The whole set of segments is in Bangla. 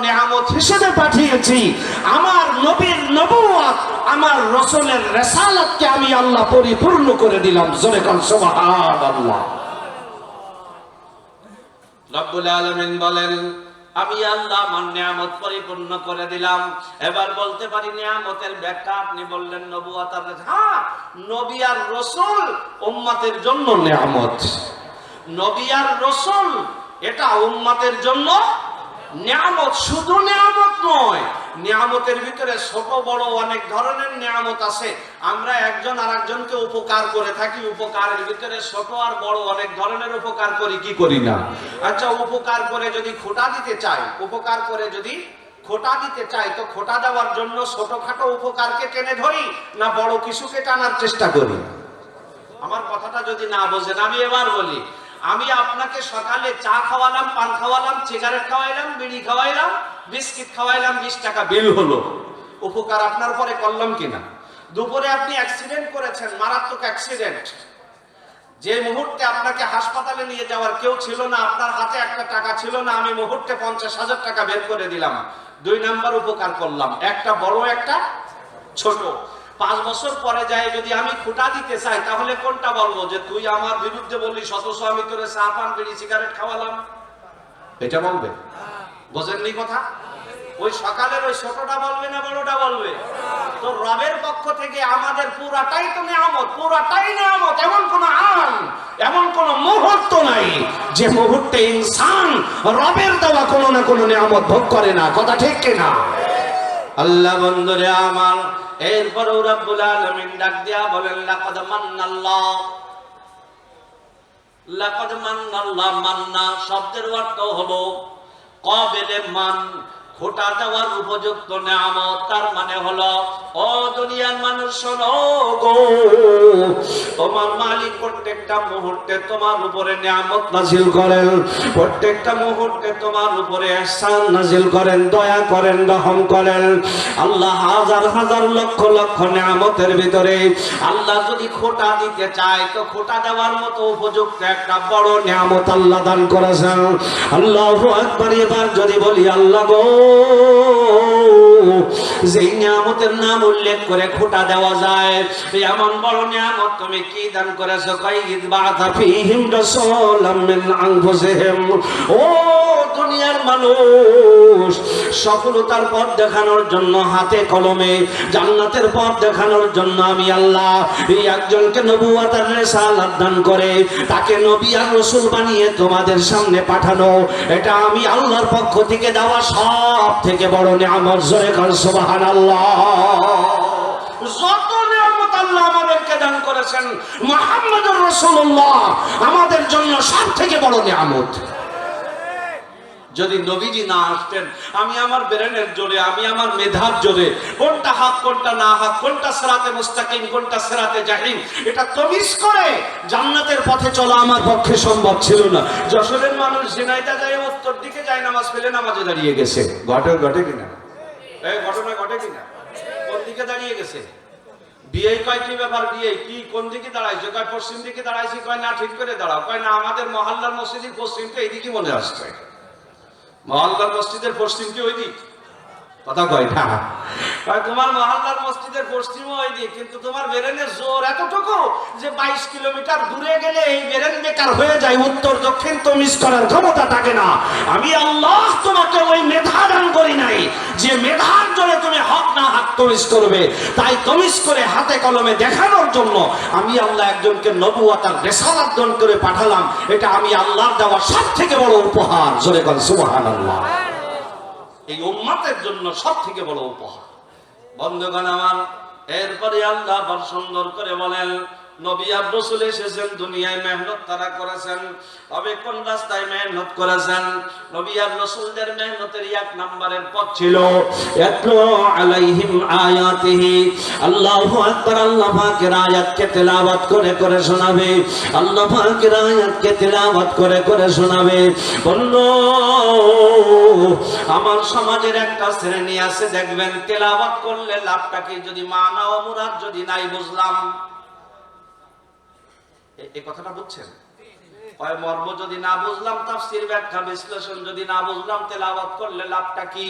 নিয়ামত হিসেবে পাঠিয়েছি। আমার নবীর নবুয়ত, আমার রাসূলের রিসালাতকে আমি আল্লাহ পরিপূর্ণ করে দিলাম। জোরে কোন সুবহানাল্লাহ। রব্বুল আলামিন বলেন, আমি আল্লাহ আমার নিয়ামত পরিপূর্ণ করে দিলাম। এবার বলতে পারি নিয়ামতের ব্যাখ্যা আপনি বললেন নবুয়ত আর হ্যাঁ, নবী আর রাসূল উম্মতের জন্য নিয়ামত। নবী আর রাসূল এটা উম্মতের জন্য নিয়ামত। শুধু নিয়ামত নয়, নিয়ামতের ভিতরে ছোট বড় অনেক ধরনের নিয়ামত আছে। আমরা একজন আরেকজনকে উপকার করে থাকি, উপকারের ভিতরে ছোট আর বড় অনেক ধরনের উপকার করি কি করি না? আচ্ছা, উপকার করে যদি খোঁটা দিতে চাই, উপকার করে যদি খোঁটা দিতে চাই, তো খোঁটা দেওয়ার জন্য ছোটখাটো উপকারকে টেনে ধরি না বড় কিছুকে টানার চেষ্টা করি? আমার কথাটা যদি না বোঝেন আমি এবার বলি, আমি আপনাকে সকালে চা খাওয়ালাম, পান খাওয়ালাম, সিগারেট খাওয়াইলাম, বিড়ি খাওয়াইলাম, বিস্কিট খাওয়াইলাম, 20 টাকা বিল হলো। উপকার আপনার পরে করলাম কিনা? দুপুরে আপনি অ্যাক্সিডেন্ট করেছেন, মারাত্মক অ্যাক্সিডেন্ট, যে মুহূর্তে আপনাকে হাসপাতালে নিয়ে যাওয়ার কেউ ছিল না, আপনার হাতে একটা টাকা ছিল না, আমি মুহূর্তে 50,000 টাকা বের করে দিলাম। 2 নাম্বার উপকার করলাম, একটা বড় একটা ছোট। 5 বছর পরে যায় যদি আমি খোঁটা দিতে চাই, তাহলে কোনটা বলবো? যে তুই আমার বিরুদ্ধে বললি, অথচ আমি তোরে চা পান বিড়ি সিগারেট খাওয়ালাম, এটা বলবে? বোঝেননি কথা? ওই সকালের ওই ছোটটা বলবে না বড়টা বলবে? তো রবের পক্ষ থেকে আমাদের পুরাটাই তো নিয়ামত, পুরাটাই নিয়ামত। এমন কোন আন, এমন কোন মুহূর্ত নাই যে মুহূর্তে ইনসান রবের দেওয়া কোনো না কোনো নিয়ামত ভোগ করে না। কথা ঠিক কিনা? আল্লাহ বন্ধুরে আমার, এরপরেও রব্বুল আলামিন ডাক দিয়া বলেন, লাকাদ মান্নাল্লাহ। লাকাদ মান্নাল্লাহ, মান্না শব্দের অর্থ হলো কবেলে মান, খোঁটা দেওয়ার উপযুক্ত নিয়ামত। তার মানে হলো, ও দুনিয়ার মানুষ শোনো গো, তোমার মালিক প্রত্যেকটা মুহূর্তে তোমার উপরে নিয়ামত নাজিল করেন, প্রত্যেকটা মুহূর্তে তোমার উপরে ইহসান নাজিল করেন, দয়া করেন, রহম করেন। আল্লাহ হাজার হাজার লক্ষ লক্ষ নিয়ামতের ভিতরে আল্লাহ যদি খোঁটা দিতে চায়, তো খোঁটা দেওয়ার মতো উপযুক্ত একটা বড় নিয়ামত আল্লাহ দান করেছেন। আল্লাহু আকবার। এবার যদি বলি, আল্লাহ গো, যেই নিয়ামতের নাম উল্লেখ করে খোঁটা দেওয়া যায়, এমন বড় নিয়ামত তুমি কি দান করেছো? কাইদ বা'থা ফীহিম রাসূলাম মিন আনফুসিহিম। ও দুনিয়ার মানুষ, সফলতার পথ দেখানোর জন্য, হাতে কলমে জান্নাতের পথ দেখানোর জন্য আমি আল্লাহ এই একজনকে নবুয়ত আর রিসালাত দান করে তাকে নবী আর রাসূল বানিয়ে তোমাদের সামনে পাঠানো, এটা আমি আল্লাহর পক্ষ থেকে দেওয়া সব থেকে বড় নিয়ামত। জোরে কান সুবহানাল্লাহ। যত নিয়ামত আল্লাহ আমাদেরকে দান করেছেন, মুহাম্মদুর রাসূলুল্লাহ আমাদের জন্য সব থেকে বড় নিয়ামত। যদি নবীজি না আসতেন, আমি আমার ব্রেনের জোরে, আমি আমার মেধার জোরে কোনটা হক কোনটা না হক, কোনটা সিরাতে মুস্তাকিম কোনটা সিরাতে জাহিম, এটা তমিজ করে জান্নাতের পথে চলা আমার পক্ষে সম্ভব ছিল না। যশোরের মানুষ ঝিনাইদহ যায়, উত্তর দিকে যায়, নামাজ ফেলে নামাজে দাঁড়িয়ে গেছে। ঘটে কিনা? এই ঘটনা ঘটে কিনা? কোন দিকে দাঁড়িয়ে গেছে? বিয়ে কয় কি ব্যাপার, বিয়ে কি কোন দিকে দাঁড়াইছে? কয় পশ্চিম দিকে দাঁড়াইছি। কয় না, ঠিক করে দাঁড়াও। কয় না, আমাদের মহল্লার মসজিদের পশ্চিমটা এইদিকে মনে আসছে। মহল্লার মসজিদের পশ্চিম কি ওই দিক? কথা কয় না। তোমার মহল্লার মসজিদের পশ্চিমও ওই দিক, কিন্তু তোমার ব্রেনের জোর এতটুকু যে 22 কিলোমিটার দূরে গেলে এই ব্রেন বেকার হয়ে যায়, উত্তর দক্ষিণ তমিজ করার ক্ষমতা থাকে না। আমি আল্লাহ তোমাকে ওই মেধা দান করি নাই যে মেধার জোরে তুমি হক না হক তমিজ করবে। তাই তমিজ করে হাতে কলমে দেখানোর জন্য আমি আল্লাহ একজনকে নবুয়ত আর রিসালাত দান করে পাঠালাম। এটা আমি আল্লাহর দেওয়া সব থেকে বড় উপহার। জোরে বল সুবহানাল্লাহ। এই উম্মতের জন্য সব থেকে বড় উপহার। বন্ধুগণ আমার, এরপরে আল্লাহ বড় সুন্দর করে বলেন, নবী আর রাসূল এসেছেন দুনিয়ায়, মেহনত তারা করেছেন। তবে কোন রাস্তায় মেহনত করেছেন? নবী আর রাসূলদের মেহনতের এক নম্বরের পথ ছিল ইয়াতলু আলাইহিম আয়াতিহি। আল্লাহু আকবার। আল্লাহ পাকের আয়াতকে তেলাওয়াত করে করে শোনাবে, আল্লাহ পাকের আয়াতকে তেলাওয়াত করে করে শোনাবে। বন্ধু, আমার সমাজের একটা শ্রেণী আছে, দেখবেন তেলাওয়াত করলে লাভটা কি? যদি মানা ও মুরাদ যদি নাই বুঝলাম, এই কথাটা বুঝছেন? ওই মর্ম যদি না বুঝলাম, তাফসীর ব্যাখ্যা বিশ্লেষণ যদি না বুঝলাম, তেলাওয়াত করলে লাভটা কি?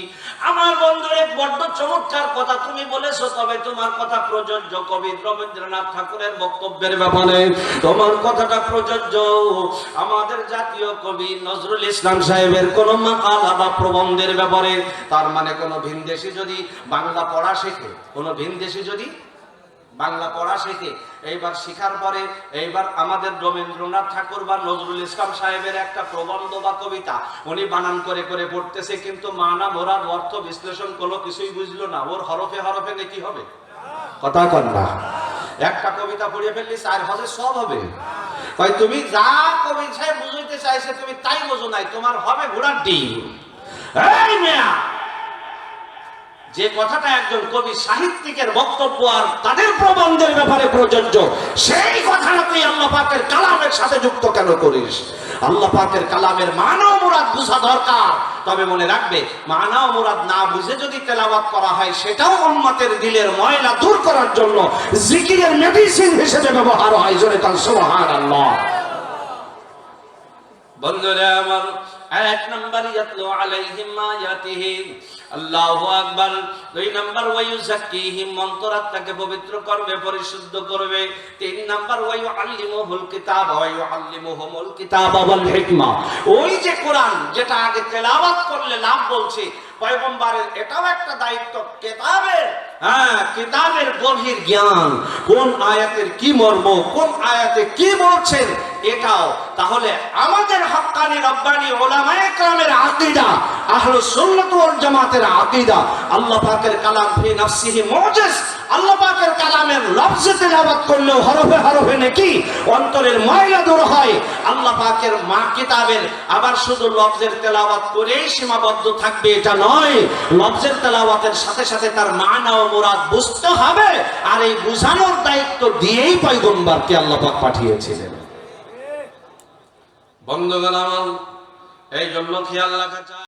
আমার বন্ধুরে বড্ড চমৎকার কথা তুমি বলেছো, তবে তোমার কথা প্রযোজ্য কবি রবীন্দ্রনাথ ঠাকুরের বক্তব্যের ব্যাপারে। তোমার কথাটা প্রযোজ্য আমাদের জাতীয় কবি নজরুল ইসলাম সাহেবের কোন মাকালা বা প্রবন্ধের ব্যাপারে। তার মানে কোন ভিনদেশী যদি বাংলা পড়া শেখে, কোন ভিনদেশী যদি বাংলা পড়া শেখে, এইবার শিখার পরে এইবার আমাদের রবীন্দ্রনাথ ঠাকুর বা নজরুল ইসলাম সাহেবের একটা প্রবন্ধ বা কবিতা উনি বানান করে করে পড়তেছে, কিন্তু মানা মোরাদ অর্থ বিশ্লেষণ কোনো কিছুই বুঝলো না। ওর হরফে হরফে কি হবে? কথা কন না। একটা কবিতা পড়িয়ে ফেললি 4 হজে সব হবে। ভাই তুমি যা কবি সাহেব বুঝাইতে চাইছে তুমি তাই বোঝো নাই, তোমার হবে ঘোড়ার ডিম। এই মিয়া, যে কথাটা একজন কবি সাহিত্যিকের বক্তব্য আর তাদের প্রবন্ধের ব্যাপারে প্রযোজ্য, সেই কথাটা তুই আল্লাহ পাকের কালামের সাথে যুক্ত কেন করিস? আল্লাহ পাকের কালামের মানা ও মুরাদ বুঝা দরকার। তবে মনে রাখবে, মানা ও মুরাদ না বুঝে যদি তেলাওয়াত করা হয়, সেটাও উম্মতের দিলের ময়লা দূর করার জন্য জিকিরের মেডিসিন হিসেবে ব্যবহার হয়। জোরে কাল সুবহানাল্লাহ। বন্ধুরা আমার, 1 নাম্বার ইয়াতলু আলাইহিম আয়াতিহি, আল্লাহু আকবার। 2 নাম্বার ওয়ায়ুযাক্কিহিম, অন্তরাত্মাকে পবিত্র করবে, পরিশুদ্ধ করবে। 3 নাম্বার ওয়ায়ুআল্লিমুহুল কিতাব ওয়া ইউআল্লিমুহুমুল কিতাবা ওয়াল হিকমা। ওই যে কোরআন যেটা আগে তেলাওয়াত করলে লাভ বলছে, পয়গম্বরের এটাও একটা দায়িত্ব, কিতাবের কিতাবের গভীর জ্ঞান, কোন আয়াতের কি মর্ম, কোন আয়াতে কি বলছেন এটাও। তাহলে আমাদের হক্কানি রব্বানি উলামায়ে কেরামের আকীদা, আহলুস সুন্নাত ওয়াল জামাতের আকীদা, আল্লাহ পাকের কালাম ফি নাফসিহি মুজিজ। আল্লাহ পাকের কালামের লফজে তেলাওয়াত করলেও হরফে হরফে নেকি, অন্তরের ময়লা দূর হয়। আল্লাহ পাকের মা কিতাবের আবার শুধু লফজের তেলাওয়াত করেই সীমাবদ্ধ থাকবে এটা নয়, লফজের তেলাওয়াতের সাথে সাথে তার মানা ও মুরাদ বুঝতে হবে। আর এই বুঝানোর দায়িত্ব দিয়েই পয়গম্বরকে আল্লাহ পাক পাঠিয়েছিলেন। বন্ধুগণ আমার, এই জন্য খেয়াল রাখা চাই।